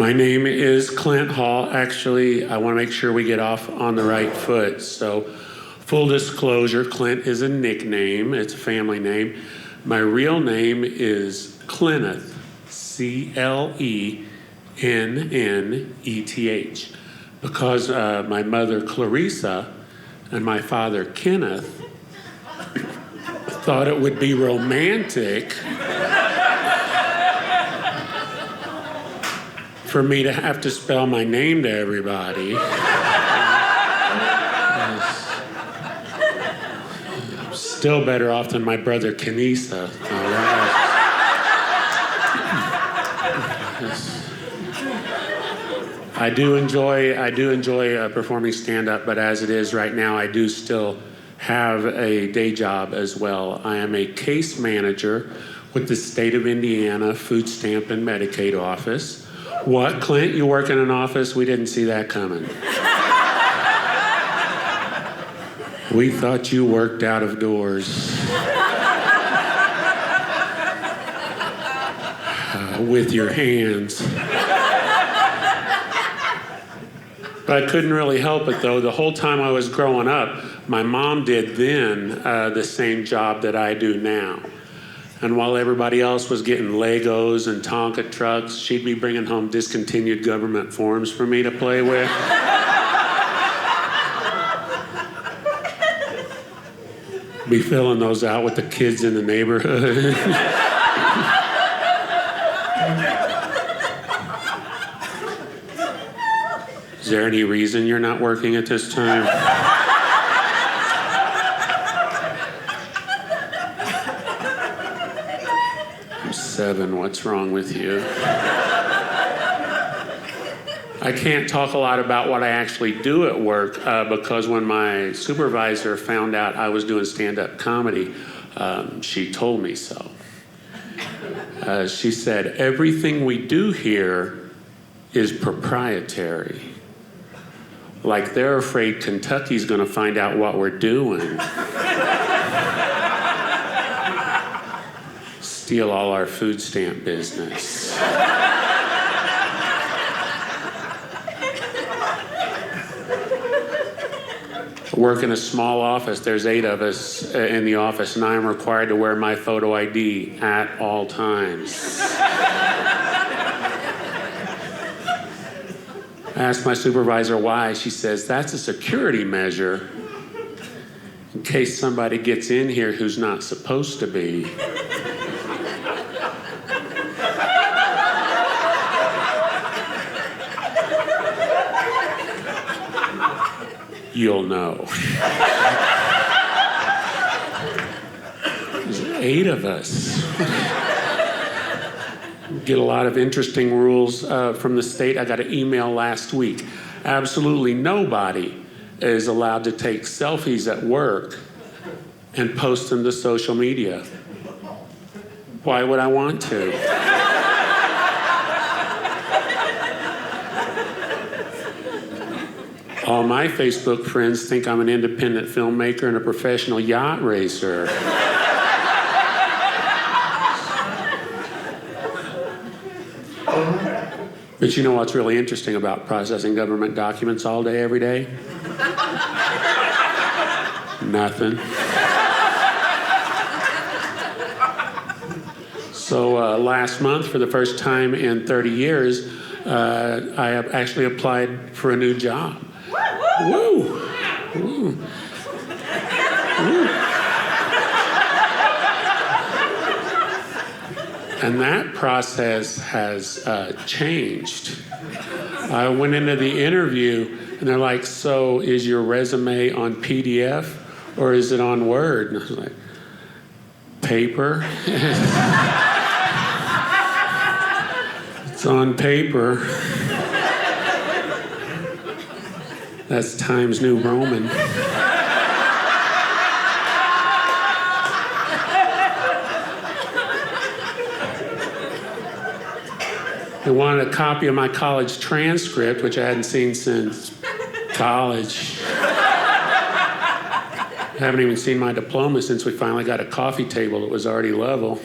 My name is Clint Hall. Actually, I want to make sure we get off on the right foot. So, full disclosure, Clint is a nickname. It's a family name. My real name is Clenneth, Clenneth, because my mother Clarissa and my father Kenneth thought it would be romantic for me to have to spell my name to everybody. I'm still better off than my brother Kenisa. I do enjoy performing stand-up, but as it is right now, I do still have a day job as well. I am a case manager with the state of Indiana Food Stamp and Medicaid office. What, Clint? You work in an office? We didn't see that coming. We thought you worked out of doors. With your hands. But I couldn't really help it, though. The whole time I was growing up, my mom did then the same job that I do now. And while everybody else was getting Legos and Tonka trucks, she'd be bringing home discontinued government forms for me to play with. Be filling those out with the kids in the neighborhood. Is there any reason you're not working at this time? I'm 7, what's wrong with you? I can't talk a lot about what I actually do at work because when my supervisor found out I was doing stand-up comedy, she told me so. She said, everything we do here is proprietary. Like they're afraid Kentucky's gonna find out what we're doing. Steal all our food stamp business. I work in a small office. There's 8 of us in the office, and I am required to wear my photo ID at all times. I asked my supervisor why. She says, that's a security measure in case somebody gets in here who's not supposed to be. You'll know. There's 8 of us. Get a lot of interesting rules from the state. I got an email last week. Absolutely nobody is allowed to take selfies at work and post them to social media. Why would I want to? All my Facebook friends think I'm an independent filmmaker and a professional yacht racer. But you know what's really interesting about processing government documents all day, every day? Nothing. So last month, for the first time in 30 years, I have actually applied for a new job. Woo! Woo! Woo! And that process has changed. I went into the interview and they're like, so is your resume on PDF or is it on Word? And I was like, paper? It's on paper. That's Times New Roman. They wanted a copy of my college transcript, which I hadn't seen since college. I haven't even seen my diploma since we finally got a coffee table that was already level.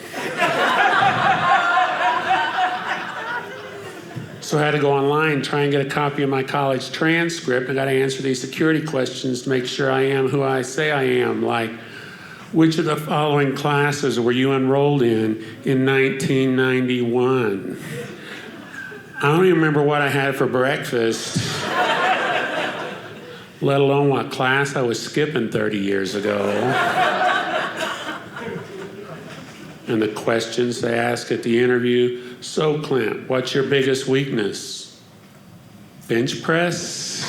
So I had to go online, try and get a copy of my college transcript. I got to answer these security questions to make sure I am who I say I am. Like, which of the following classes were you enrolled in 1991? I don't even remember what I had for breakfast, let alone what class I was skipping 30 years ago. And the questions they ask at the interview. So, Clint, what's your biggest weakness? Bench press?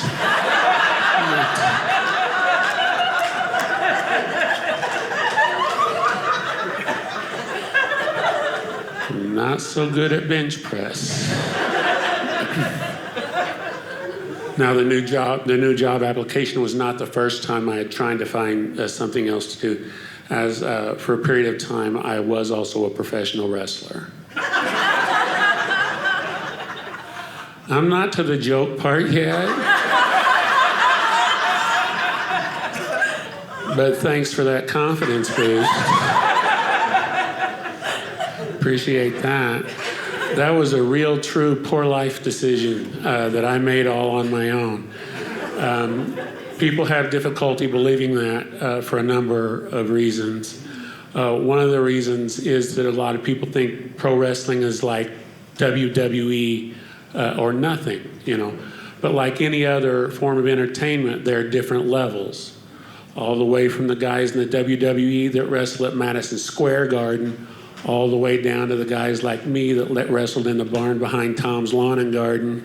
I'm not so good at bench press. Now, the new job application was not the first time I had tried to find something else to do. As for a period of time, I was also a professional wrestler. I'm not to the joke part yet. But thanks for that confidence boost. Appreciate that. That was a real, true, poor life decision that I made all on my own. People have difficulty believing that for a number of reasons. One of the reasons is that a lot of people think pro wrestling is like WWE or nothing, you know. But like any other form of entertainment, there are different levels. All the way from the guys in the WWE that wrestle at Madison Square Garden, all the way down to the guys like me that wrestled in the barn behind Tom's Lawn and Garden.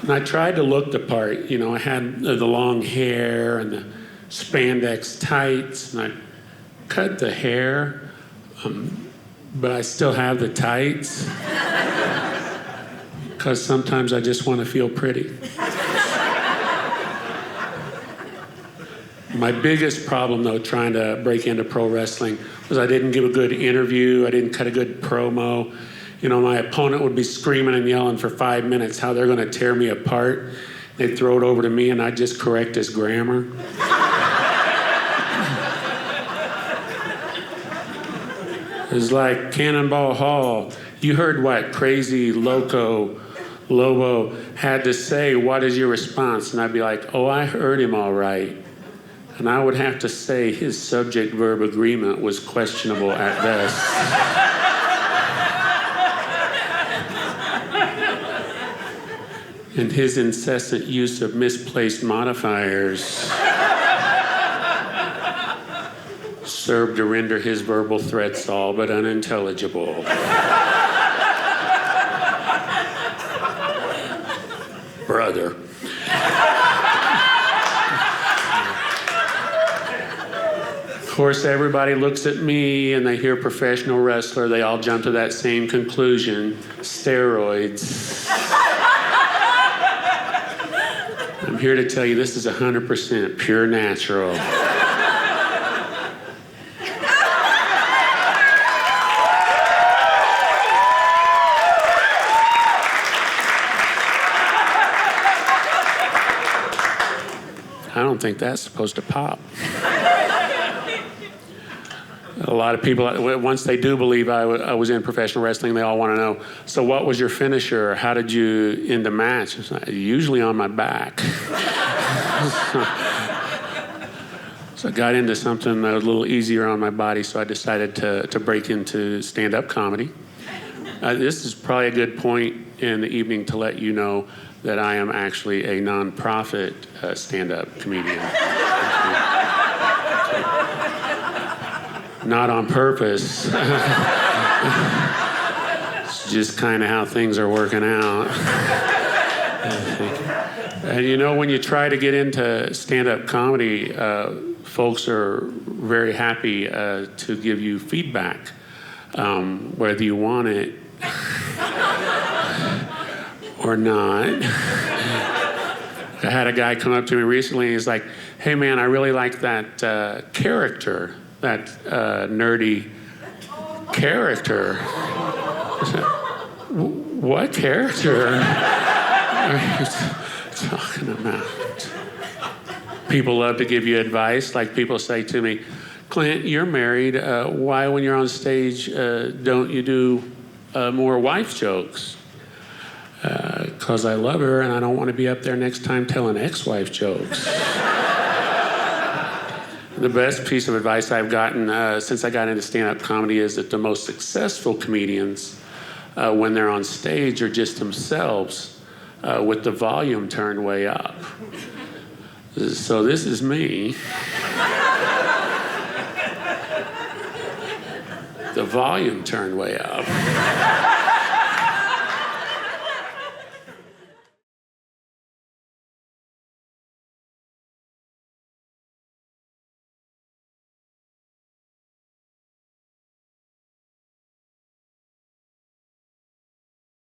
And I tried to look the part, you know. I had the long hair and the spandex tights, and I cut the hair, but I still have the tights because sometimes I just want to feel pretty. My biggest problem, though, trying to break into pro wrestling was I didn't give a good interview. I didn't cut a good promo. You know, my opponent would be screaming and yelling for 5 minutes how they're going to tear me apart. They'd throw it over to me, and I'd just correct his grammar. It was like Cannonball Hall. You heard what crazy Loco, Lobo had to say. What is your response? And I'd be like, oh, I heard him all right. And I would have to say his subject-verb agreement was questionable at best. And his incessant use of misplaced modifiers served to render his verbal threats all but unintelligible. Brother. Of course, everybody looks at me and they hear professional wrestler, they all jump to that same conclusion: steroids. I'm here to tell you this is 100% pure natural. I don't think that's supposed to pop. A lot of people, once they do believe I was in professional wrestling, they all want to know, so what was your finisher? How did you end the match? Usually on my back. So I got into something a little easier on my body, so I decided to break into stand-up comedy. This is probably a good point in the evening to let you know that I am actually a non-profit stand-up comedian. Not on purpose. It's just kind of how things are working out. And you know, when you try to get into stand-up comedy, folks are very happy to give you feedback, whether you want it or not. I had a guy come up to me recently and he's like, hey man, I really like that character, that nerdy character. I said, what character are you talking about? People love to give you advice. Like people say to me, Clint, you're married. Why when you're on stage don't you do more wife jokes. Because I love her and I don't want to be up there next time telling ex-wife jokes. The best piece of advice I've gotten since I got into stand-up comedy is that the most successful comedians, when they're on stage, are just themselves with the volume turned way up. So this is me. The volume turned way up.